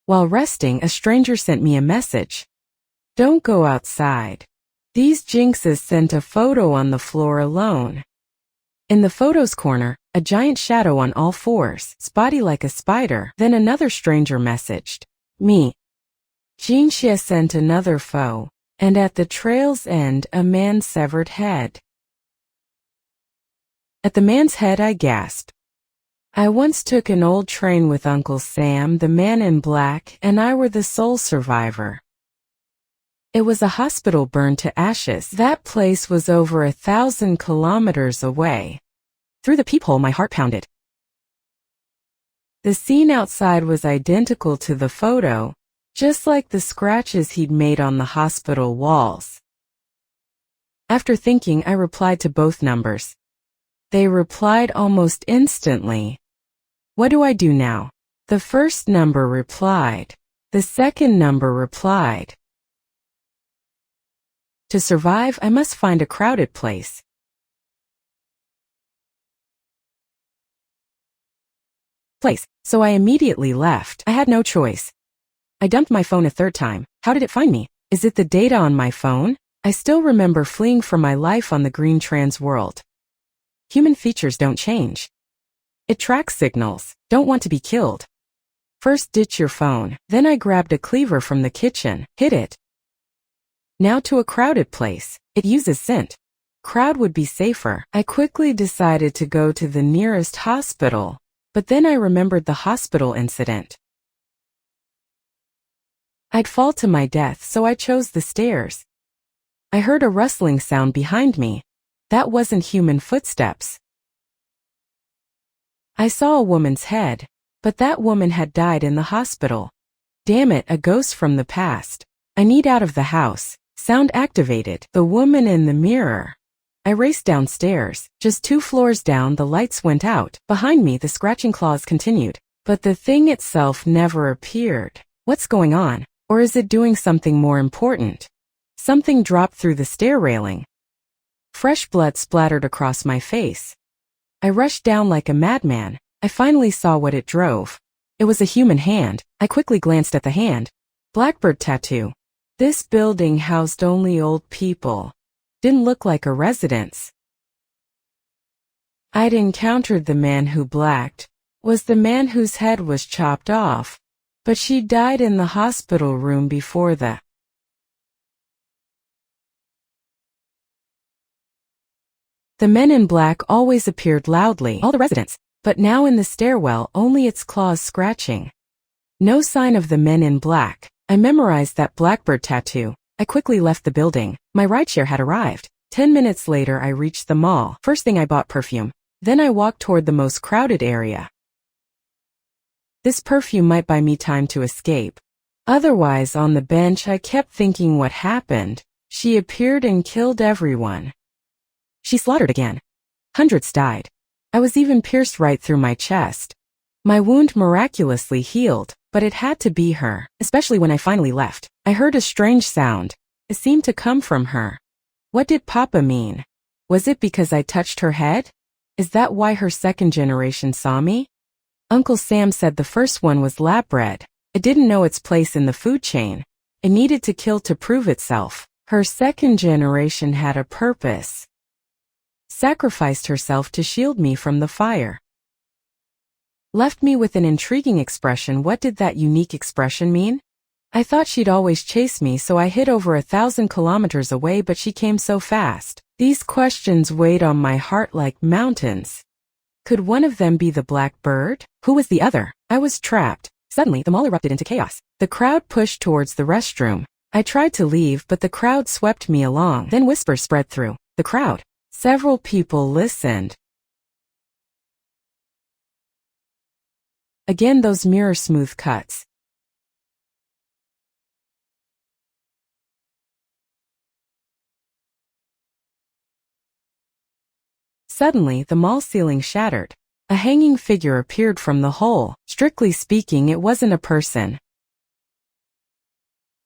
While resting, a stranger sent me a message. Don't go outside. These jinxes sent a photo on the floor alone. In the photo's corner, a giant shadow on all fours, spotty like a spider. Then another stranger messaged me. Jinxia sent another foe, and at the trail's end a man's severed head. At the man's head I gasped. I once took an old train with Uncle Sam, the man in black, and I were the sole survivor. It was a hospital burned to ashes. That place was over 1,000 kilometers away. Through the peephole my heart pounded. The scene outside was identical to the photo, just like the scratches he'd made on the hospital walls. After thinking, I replied to both numbers. They replied almost instantly. What do I do now? The first number replied. The second number replied. To survive, I must find a crowded place. So I immediately left. I had no choice. I dumped my phone a third time. How did it find me? Is it the data on my phone? I still remember fleeing for my life on the green trans world. Human features don't change. It tracks signals. Don't want to be killed. First ditch your phone. Then I grabbed a cleaver from the kitchen, hit it. Now to a crowded place. It uses scent. Crowd would be safer. I quickly decided to go to the nearest hospital, but then I remembered the hospital incident. I'd fall to my death, so I chose the stairs. I heard a rustling sound behind me. That wasn't human footsteps. I saw a woman's head, but that woman had died in the hospital. Damn it, a ghost from the past. I need out of the house. Sound activated. The woman in the mirror. I raced downstairs. Just 2 floors down, the lights went out. Behind me, the scratching claws continued. But the thing itself never appeared. What's going on? Or is it doing something more important? Something dropped through the stair railing. Fresh blood splattered across my face. I rushed down like a madman. I finally saw what it drove. It was a human hand. I quickly glanced at the hand. Blackbird tattoo. This building housed only old people. Didn't look like a residence. I'd encountered the man who blacked. Was the man whose head was chopped off. But she died in the hospital room before the... The men in black always appeared loudly, all the residents, but now in the stairwell only its claws scratching. No sign of the men in black. I memorized that Blackbird tattoo. I quickly left the building. My rideshare had arrived. 10 minutes later I reached the mall. First thing I bought perfume. Then I walked toward the most crowded area. This perfume might buy me time to escape. Otherwise, on the bench I kept thinking what happened. She appeared and killed everyone. She slaughtered again. Hundreds died. I was even pierced right through my chest. My wound miraculously healed, but it had to be her, especially when I finally left. I heard a strange sound. It seemed to come from her. What did Papa mean? Was it because I touched her head? Is that why her second generation saw me? Uncle Sam said the first one was lab bred. It didn't know its place in the food chain. It needed to kill to prove itself. Her second generation had a purpose. Sacrificed herself to shield me from the fire. Left me with an intriguing expression. What did that unique expression mean? I thought she'd always chase me, so I hid over 1,000 kilometers away, but she came so fast. These questions weighed on my heart like mountains. Could one of them be the blackbird? Who was the other? I was trapped. Suddenly, the mall erupted into chaos. The crowd pushed towards the restroom. I tried to leave, but the crowd swept me along. Then whispers spread through the crowd. Several people listened. Again, those mirror-smooth cuts. Suddenly, the mall ceiling shattered. A hanging figure appeared from the hole. Strictly speaking, it wasn't a person.